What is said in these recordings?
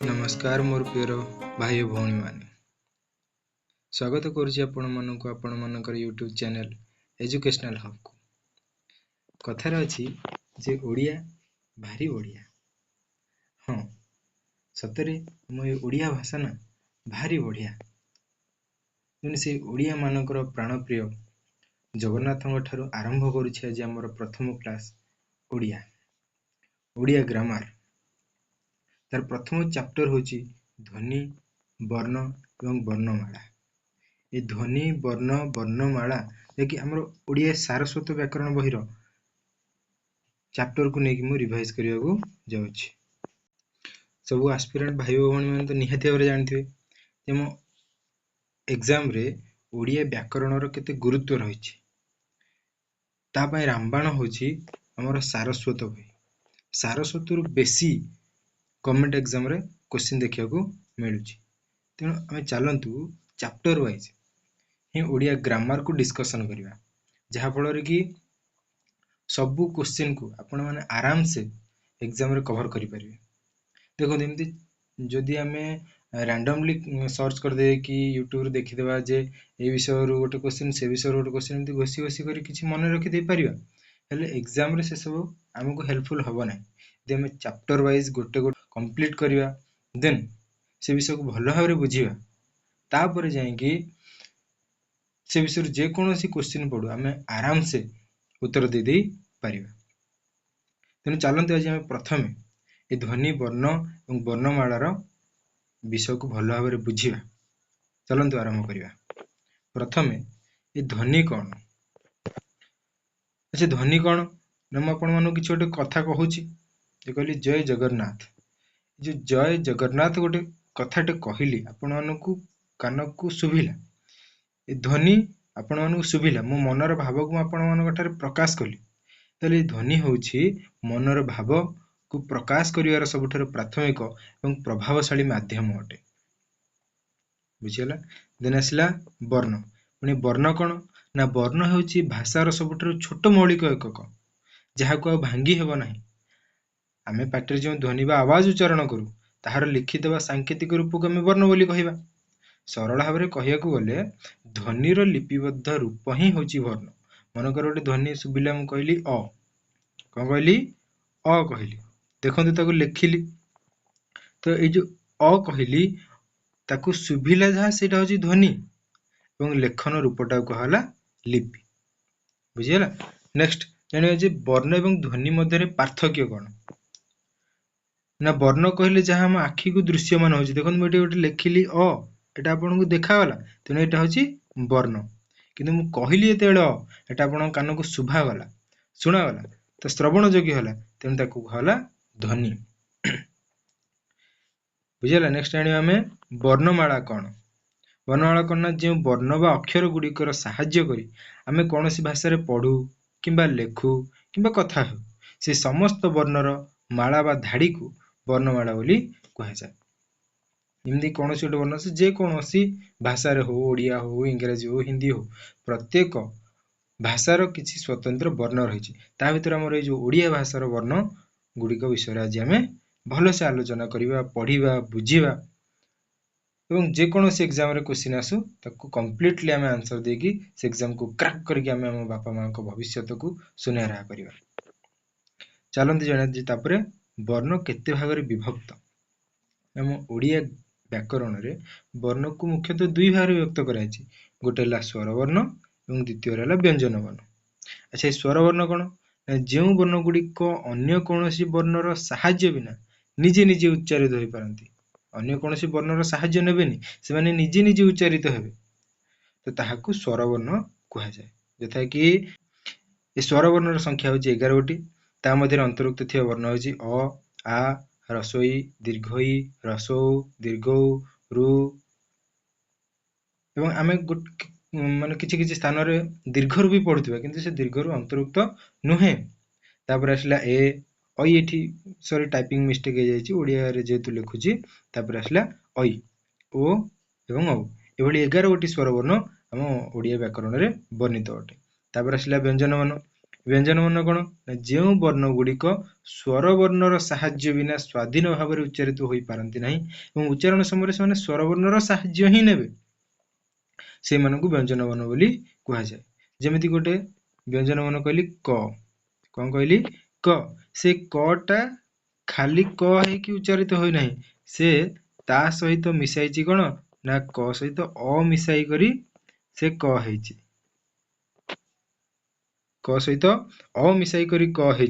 नमस्कार मोर प्रिय भाई भौणी माने स्वागत करुछि आपण मानक आपण मानकर यूट्यूब चैनल एजुकेशनल हब को कथार अछि जे ओडिया भारी ओडिया हाँ सतरे मो ओडिया भाषा ना भारी बढ़िया जने से ओडिया मानकर प्राण प्रिय जगन्नाथଙ୍କ ठाରୁ आरंभ करुछि आज हमर प्रथम क्लास ओडिया ओडिया ग्रामर तार प्रथम चैप्टर होची ध्वनि वर्ण एवं वर्णमाला ए ध्वनि वर्ण वर्णमाला देखि हमर ओडिया सारस्वत व्याकरण बहिर चैप्टर को नेकी मु रिवाइज करिया को जाउछि सब एस्पिरेंट भाई भौणी मन तो निहाती भाबरे जानथिबे तेमो एग्जाम रे ओडिया व्याकरण रो केते गुरुत्व रहिछि ता पय रामबाण होछि हमर सारस्वत बहि सारस्वत रु बेसी गवर्नमेंट एग्जाम रे क्वेश्चन देखिया को मिलुछि तेणु आमे चलंतु चैप्टर वाइज ही ओडिया ग्रामर को डिस्कशन करिवा जहा फल रे कि सब क्वेश्चन को आपण माने आराम से एग्जाम रे कवर करि परिबे देखो एमती जदि आमे रैंडमली सर्च कर दे कि यूट्यूब रे देखि देबा जे ए विषय रो गोटे क्वेश्चन से विषय रो गोटे क्वेश्चन एमती घोसी घोसी करी किछि मन रखि दे परिबा हेले एग्जाम रे से सब हमको हेल्पफुल हबो नै जे हम चैप्टर वाइज गोटे गोटे कंप्लीट करिवा देन से विषय को भलो भाबरे बुझिबा तापर जाय कि से विषय जे कोनोसी क्वेश्चन पडू हमें आराम से उत्तर दे दे परिबा तेनु चलंते आज हम प्रथमे ए ध्वनि वर्ण एवं वर्णमाला रो विषय को भलो भाबरे बुझिबा चलंतु आरंभ करिबा प्रथमे ए ध्वनि कोन अच्छा ध्वनि कोन हम आपण मानु किछ गोटे कथा कहूची जे कहली जय जगन्नाथ जो जय जगन्नाथ गोटे कथाटे कहली आपण मानकु कानकु सुभिला ए ध्वनि आपण मानकु सुभिला मो मनर भाव को आपण मानक ठारे प्रकाश कली तले ध्वनि होउची मनर भाव को प्रकाश करिवार सबठार प्राथमिक एवं प्रभावशाली माध्यम अटे बुझियला देन आसला वर्ण पुनी वर्ण कोन ना वर्ण होउची भाषार सबठार छोट मौलिक एकक जहा को भांगी हेबो नाही आमे पाटर जो ध्वनि बा आवाज उच्चारण करू ताहार लिखित बा सांकेतिक रूप को आमे वर्ण बोली कहिबा सरल भाबरे कहिया को गले ध्वनि रो लिपिबद्ध रूप ही होची वर्ण मनकर गोटे ध्वनि सुबिला मु कहली अ कोन कहली अ कहली देखंतु ताको लिखिली तो ए जो अ कहली ताको सुबिला जहा सेटा होची ध्वनि एवं लेखन रूपटा कहला लिपि बुझियला नेक्स्ट जानियो जे वर्ण एवं ध्वनि मध्य रे पार्थक्य कोन ना वर्ण कहले जहा हम आखी को दृश्यमान होची देखन मोटे गोटे लिखिली अ एटा आपन को देखावाला तेने एटा होची वर्ण किंतु मु कहली एतेळ एटा आपन कान को सुभा गला सुना गला तो श्रवण योग्य होला तेने ताको कहला ध्वनि बुझियला नेक्स्ट जानियो हमें वर्णमाला कोन वर्णमाला कोन ना जे वर्ण बा अक्षर गुडी कर सहाय्य करी हमें कोनोसी भाषा रे पढू किबा लेखू किबा कथा हो से समस्त वर्णर माला बा धाडी को वर्णमाला बोली कहा जाय हिंदी कोनोसी गोटे वर्ण से जे कोनोसी भाषा रे हो ओडिया हो इंग्रजी हो हिंदी हो प्रत्येक भाषार किछि स्वतंत्र वर्ण रहिछि ता भितर हमर ए जो ओडिया भाषार वर्ण गुडी को विषय रे आज हमें भलो से आलोचना करिबा पढिबा बुझिबा एवं जे कोनोसी एग्जाम रे क्वेश्चन आसु ताको कंप्लीटली हमें आंसर देकी से एग्जाम को क्रैक करके हमें हम बापा मां को भविष्य को सुनेरा करिबा चलंती जणे जे तापरे वर्ण केते भाग रे विभक्त हम ओडिया व्याकरण रे वर्ण को मुख्यतः दुई भाग रे विभक्त कराइछि गोटे ला स्वर वर्ण एवं द्वितीय ला व्यंजन वर्ण अच्छा स्वर वर्ण कोन जे वर्ण गुडी को अन्य कोनोसी वर्णर सहाय्य बिना निजे निजे उच्चारित होई परंती अन्य कोनोसी वर्णर सहाय्य नेबेनी से माने निजे निजे उच्चारित हेबे तो ताहाकु स्वर वर्ण कहा जाय जथा कि ए स्वर वर्णर संख्या होची 11 गोटी ता मध्ये अंतर्भुक्त थिया वर्ण होची अ आ रसोई दीर्घई रसौ दीर्घौ रु एवं आमे माने किछि किछि स्थान रे दीर्घ रु भी पढुथिबा किंतु से दीर्घ रु अंतर्भुक्त नुहे तापर आसला ए ओई एठी सॉरी टाइपिंग मिस्टेक हे जायछि ओडिया रे जेतु लिखुछि तापर आसला ओई ओ एवं औ एभली 11 गोटी स्वर वर्ण हम ओडिया व्याकरण रे वर्णित अटे तापर आसला व्यंजन वर्ण व्यंजन वर्ण कौन ना जो वर्ण गुड़िक स्वर वर्णर साहाय्य बिना स्वाधीन भाव में उच्चारित हो पारती नहीं और उच्चारण समय से स्वर वर्णर साहाय्य ही नेबे से मानक व्यंजन वर्ण बोली कह जाए जमीती गोटे व्यंजन वर्ण कहली क कौन कहली क से कटा खाली क है उच्चारित हो नहीं से ता सहित मिसाई कौन ना क सहित अ मिसाई करी से क है क सहित अ मिसाई करी क है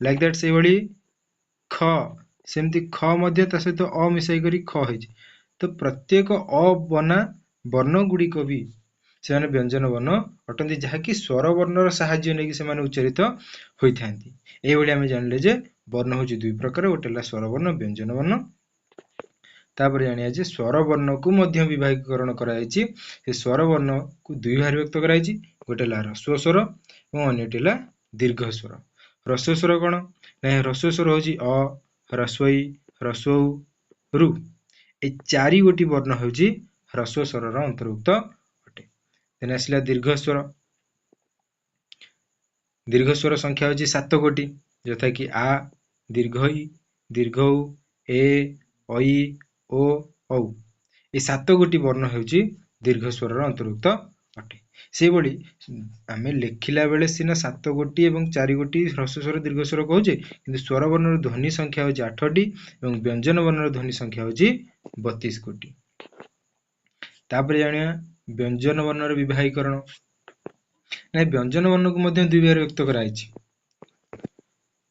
लाइक दैट से भली ख सेमती ख मध्य ता सहित अ मिसाई करी ख है तो प्रत्येक अ बना वर्ण गुड़िक भी से व्यंजन वर्ण अटंती जहाँकि स्वर वर्णर साहाय्य नहीं से उच्चारित होती ये आम जानले जे वर्ण हूँ दुई प्रकार गोटे स्वर वर्ण व्यंजन वर्ण तापर जानिया जे स्वर वर्ण को मध्य विभागीकरण कराई स्वर वर्ण को दुई भाग व्यक्त कराई गोटे ह्रस्व स्वर और अन्यटी दीर्घ स्वर ह्रस्व स्वर कौन ना ह्रस्व स्वर हूँ अ ह्रस्वई ह्रस्व रु ए चारि गोटी वर्ण हूँ ह्रस्व स्वर अंतर्भुक्त अटे देन आसला दीर्घ स्वर संख्या हूँ 7 गोटी यथा कि आ दीर्घ इ दीर्घ उ ए ऐ ओ औ ये 7 गोटी वर्ण हूँ दीर्घ स्वर अंतर्भुक्त अटे से भली आम लिखला बेले सीना 7 गोटी और 4 गोटी ह्रस्व स्वर दीर्घ स्वर कहे कि स्वर वर्ण ध्वनि संख्या हूँ 8टी और व्यंजन वर्ण ध्वनि संख्या हूँ 32 गोटी तापर जानिया व्यंजन वर्ण विभागीकरण ना व्यंजन वर्ण को मध्य दुई भाग व्यक्त कराई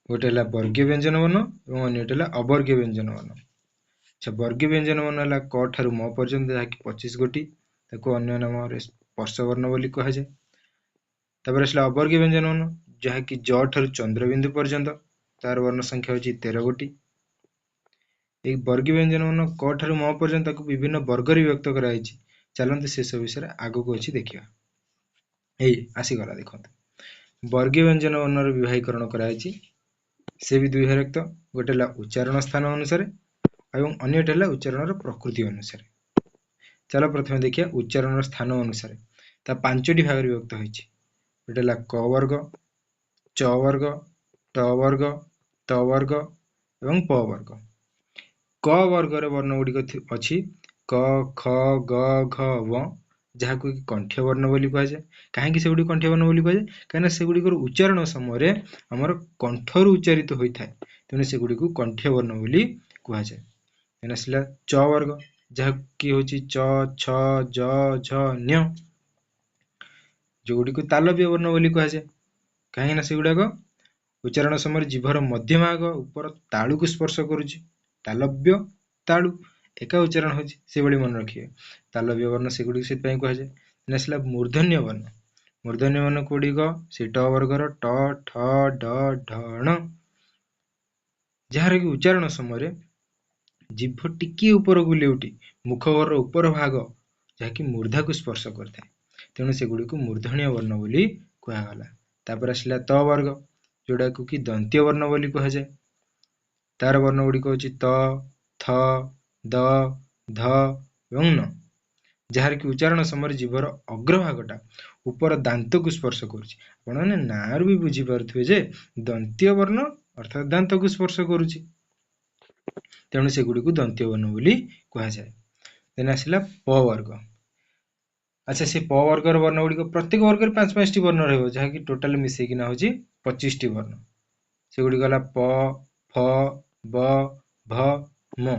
गोटे वर्गीय व्यंजन वर्ण और अन्यटे अवर्गीय व्यंजन वर्ण अच्छा वर्गीय व्यंजन वर्ण है क ठारू म पर्यंत जहाँकि 25 गोटी अन्य नाम स्पर्श वर्ण बोली कह जाए तापर आसला अवर्गीय व्यंजन वर्ण जहाँकि ज ठारू चंद्रबिंदु पर्यंत तार वर्ण संख्या हूँ 13 गोटी एक वर्गीय व्यंजन वर्ण क ठारू म पर्यंत विभिन्न वर्ग व्यक्त कराई चलते से सब विषय आग को अच्छी देखा आसीगला देखते वर्गीय व्यंजन वर्ण विभागीकरण कराई से भी दुई भाग व्यक्त गोटे उच्चारण स्थान अनुसार एवं अन्यटे उच्चारण प्रकृति अनुसार चलो प्रथम देखिए उच्चारण स्थान अनुसार ता 5टी भाग विभक्त होती गोटे क वर्ग च वर्ग ट वर्ग त वर्ग एवं प वर्ग क वर्ग वर्ण गुड़िक अच्छी क ख ग घ व जहाँ को कंठ्य वर्ण बोली कह जाए कहीं से कंठ्य वर्ण बोली कह जाए कहीं से उच्चारण समय आमर कंठर उच्चारित होता है तेणु से गुड़ी को कंठ्य वर्ण बोली कह जाए आसला च वर्ग जहाँ कि हूँ च छ ज झ न्य जो गुड़ी को तालव्य वर्ण बोली कह जाए कहीं से गुड़ाक उच्चारण समय जीभर मध्य भाग ऊपर तालू को स्पर्श करुच्ची तालव्य तालु एका उच्चारण हो मन रखिए तालव्य वर्ण से गुड़ी से कह जाए आसला मूर्धन्य वर्ण गुड़िक से ट वर्गर ट ठ ड ढ जार कि उच्चारण समय जीभ टिकी ऊपर को लेउटी मुखर ऊपर भाग जहाँकि मूर्धा को स्पर्श करता है तेणु से गुड़ी को मूर्धन्य वर्ण बोली कहगला तापर आसला त वर्ग जोड़ा को कि दंत्य वर्ण बोली कह जाए तार वर्ण गुड़िक हूँ त थ द ध एवं न जार कि उच्चारण समय जीवर अग्रभागटा ऊपर दांत को स्पर्श करुच्ची ना भी बुझीपे जे दंत्य वर्ण अर्थात दांत को स्पर्श करुच्ची तेणु से गुड़ी को दंत्य वर्ण बोली कह जाए देन आसला प वर्ग अच्छा से प वर्गर वर्ण गुड़िक प्रत्येक वर्ग 5-5टी वर्ण रही जहाँकि टोटाल मिसेकिना हूँ 25टी वर्ण से गुड़ी गला प फ ब भ म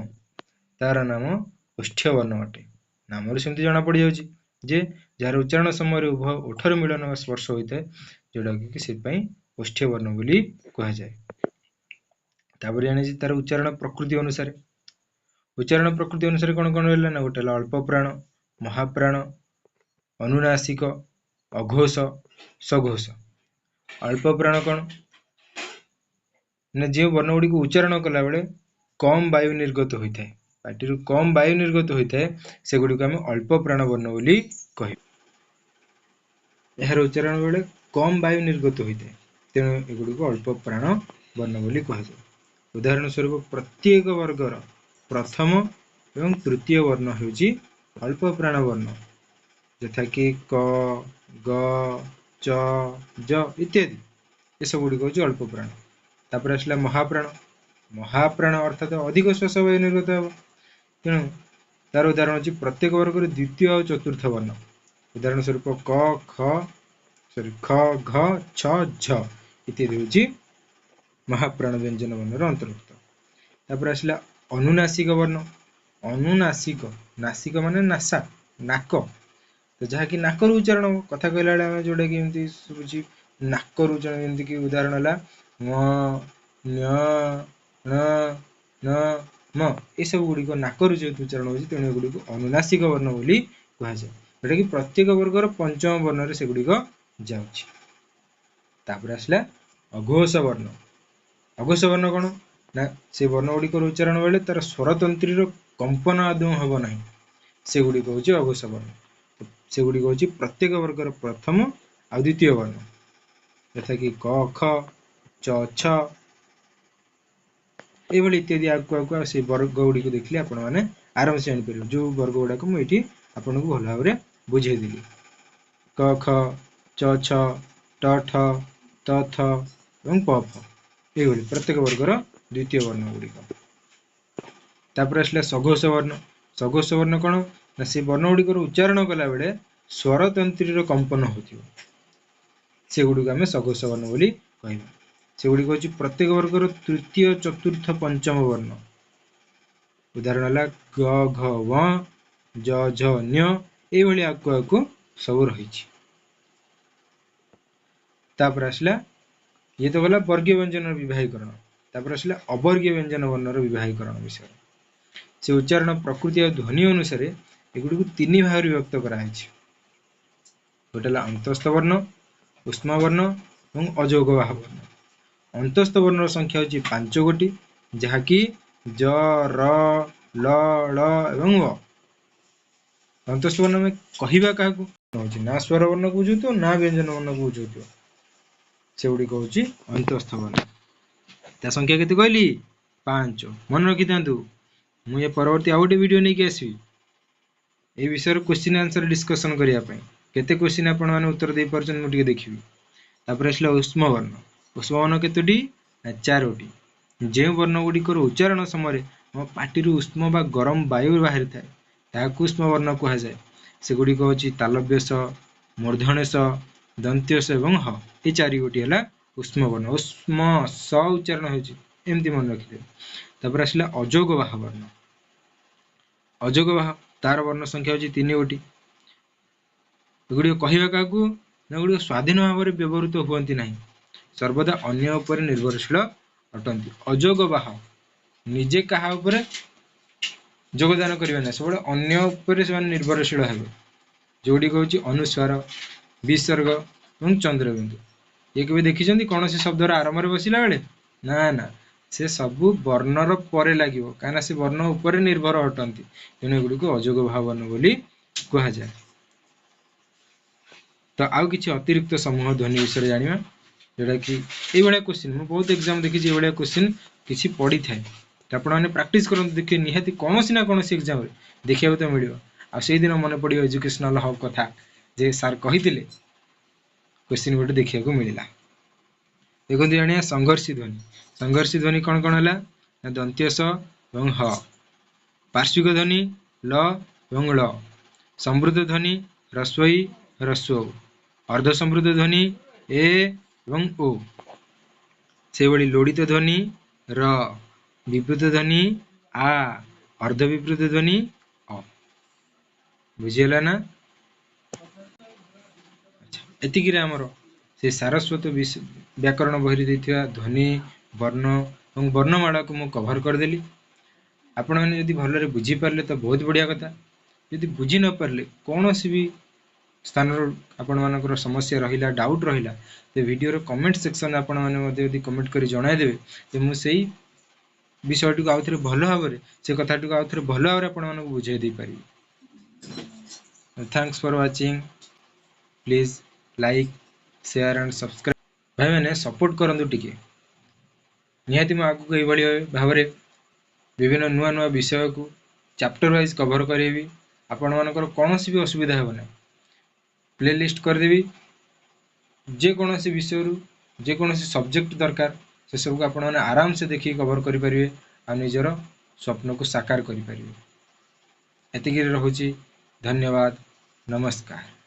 तार नाम ओष्ठ्य वर्ण अटे नाम सेमती जना पड़ जाऊँ जे जार उच्चारण समय उभय ओठर मिलन स्पर्श होता है जोड़ा कि से ओष्ठ्य वर्ण बोली कह जाए तापर जानी तार उच्चारण प्रकृति अनुसार कौन कौन रहा ना गोटे अल्प प्राण महाप्राण अनुनासिक अघोष सघोष अल्प प्राण कौन ना जो वर्ण गुड़ी को उच्चारण कला बेले कम वायु निर्गत होता है पार्टी कम वायु निर्गत होता है से गुड़ी को आम अल्प प्राण वर्ण बोली कह यार उच्चारण बेले कम वायु निर्गत होता है तेणु एगुड़ी को अल्प प्राण वर्ण बोली कह जाए उदाहरण स्वरूप प्रत्येक वर्गर प्रथम एवं तृतीय वर्ण हूँ अल्प प्राण वर्ण यथा कि क ग च ज इत्यादि एसबू गुड़िक हूँ अल्प प्राण। तापर आसला महाप्राण। महाप्राण अर्थात अधिक श्वास वायु निर्गत हे। तेणु तार उदाहरण अच्छी प्रत्येक वर्ग द्वितीय और चतुर्थ वर्ण। उदाहरण स्वरूप क ख ख घ छ झ इत्यादि हूँ महाप्राण व्यंजन वर्णर अंतर्भुक्त। तापर आसला अनुनासिक वर्ण। अनुनासिक नासिक माने नासा नाक, तो जहाँकि नाकर उच्चारण हम कथा कहला बेले आम जोटा कि शुभुची नाकर उच्चारण जमीक कि उदाहरण है म न न न म ये सब गुड़िक नाकर जेहेतु उच्चारण होती तेणु एगुड़ी अनुनासिक वर्ण बोली कहुए, जोटा कि प्रत्येक वर्गर पंचम वर्ण से गुड़िक जाऊँगी। तापर आसला अघोष वर्ण। अघोष वर्ण कौन ना से वर्ण गुड़िक उच्चारण बेले तार स्वरतंत्री कंपन आदौ हम ना, से गुड़िक हूँ अघोष वर्ण। से गुड़िक हूँ प्रत्येक वर्गर प्रथम आ द्वितीय वर्ण, यथा कि क ख च छ ये इत्यादि आगे से वर्ग गुड़िक देखिए आपण मैंने आराम से जापर जो वर्ग गुड़ाक मुझे आपको भल भाव में बुझेदेली। क ख च छ ट ठ त थ और प फ ये प्रत्येक वर्गर द्वितीय वर्ण गुड़िक। तापर आसला सघोष वर्ण। सघोष वर्ण कौन ना से वर्ण गुड़िक उच्चारण कला बेले स्वरतंत्री कंपन हो से गुड़िक आम सघोष वर्ण बोली कहवा। से गुड़िक हूँ प्रत्येक वर्गर तृतीय चतुर्थ पंचम वर्ण। उदाहरण है ग घ व ज झ न्य ये आगु सब रही। तापर आसला ये तो गला वर्गीय व्यंजन विवाहीकरण। तापर आसला अवर्गीय व्यंजन वर्णर विवाहीकरण विषय। से उच्चारण प्रकृति और ध्वनि अनुसार एगुड़ी तीन भाग विभक्त कराई। गोटे अंतस्थ वर्ण, उष्म वर्ण और अजोगवाह वर्ण। अंतस्थ वर्ण संख्या हूँ 5 गोटी, जहाँकि ज र ल ळ एवं व। अंतस्थ वर्ण में कहवा क्या ना स्वर वर्ण को बुझुतो ना व्यंजन वर्ण को बुझुतो, से गुड़िक हूँ अंतस्थ वर्ण। ता संख्या केते कहली 5। मन रखी था मुझे परवर्ती आउ गोटे वीडियो नहीं आसवि ए विषय क्वेश्चन आंसर डिस्कसन करने केते क्वेश्चन आपण मैंने उत्तर दे पारछन मुझे देखिए। तापर आसला उष्म वर्ण। उष्म वर्ण केतोटी 4टी। जो वर्ण गुड़िकर उच्चारण समय हम पार्टी उष्म बा गरम वायु बाहरी थाए ताकू उष्म वर्ण कहुए। से गुड़िक हूँ तालव्य स, मूर्धन्य स, दंत्य स एवं ह ये 4 गोटी है उष्म वर्ण। उष्म स उच्चारण होमती मन रखिए। तापर आसला अजोगवाह वर्ण। अजोगवाह तार वर्ण संख्या हूँ 3 गोटी। एगुड़ी कहवा क्या गुड़ स्वाधीन भाव में व्यवहृत हुए ना, सर्वदा अन्य उपर निर्भरशील अटंती। अजोगवाह निजे क्या योगदान करेंगे ना, सब अन्य उपर से निर्भरशील हे, जोड़ी हूँ अनुस्वार, विसर्ग और चंद्रबिंदु। ये कभी देखी कौन से शब्दर आरंभ में बसला बेले ना ना से सबू वर्णर पर लगे कहीं से वर्ण उपर निर्भर हटंती, तेणु एगुड़ी अजोगवाह वर्ण बोली कहुए। तो आउ किसी अतिरिक्त समूह ध्वनि विषय जाना, जोटा कि ये क्वेश्चन मुझे बहुत एग्जाम देखी ये क्वेश्चन किसी पड़ी थाए, तो आपने प्राक्ट कर देखिए निहाती कौन ना कौन एग्जाम देखा तो मिले। आई दिन मन पड़ो एजुकेशनल हब कथा जे सार कही क्वेश्चन गोटे देखा मिलला। देखो जाना संघर्षी ध्वनि। संघर्षी ध्वनि कौन कौन है दंत्य स और ह, पार्श्विक ध्वनि ल और ळ, समृद्ध ध्वनि ह्रस्वई ह्रस्व, अर्ध समृद्ध ध्वनि ए एवं ओ, से भली लोड़ित ध्वनि र, विवृत ध्वनि आ, अर्ध विवृत ध्वनि अ। बुझीगला ना? एतिक आमर से सारस्वत व्याकरण बही देथिबा ध्वनि वर्ण और वर्णमाला को मुझे कभर करदेली। आपण मैंने यदि भलरे बुझीपारे तो बहुत बढ़िया कथा, यदि बुझी न पारे कौन भी स्थान आपण मानकर समस्या रहिला डाउट रहिला तो वीडियो कमेंट सेक्शन आपण मैंने यदि कमेंट कर जनईदेवे तो मुझे विषयटी को आउ थे भल भाव से कथाटी को आउ थे भल भाव आपण मानक बुझे दे पारि। Thanks for watching. Please like share and subscribe. भाई मैंने सपोर्ट करंतु टिके निहाती मैं आगु ये भाव में विभिन्न नुआ नुआ विषय को चैप्टर वाइज कवर करेबी। आपण मानकर कौन भी असुविधा हो ना प्लेलिस्ट करदेवी जेकोसी विषय ଯେକୌଣସି ସବଜେକ୍ଟ ଦରକାର ସେସବୁକୁ ଆପଣମାନେ ଆରାମସେ ଦେଖିକି କଭର୍ କରିପାରିବେ ଆଉ ନିଜର ସ୍ୱପ୍ନକୁ ସାକାର କରିପାରିବେ। ଏତିକିରେ ରହୁଛି। ଧନ୍ୟବାଦ। ନମସ୍କାର।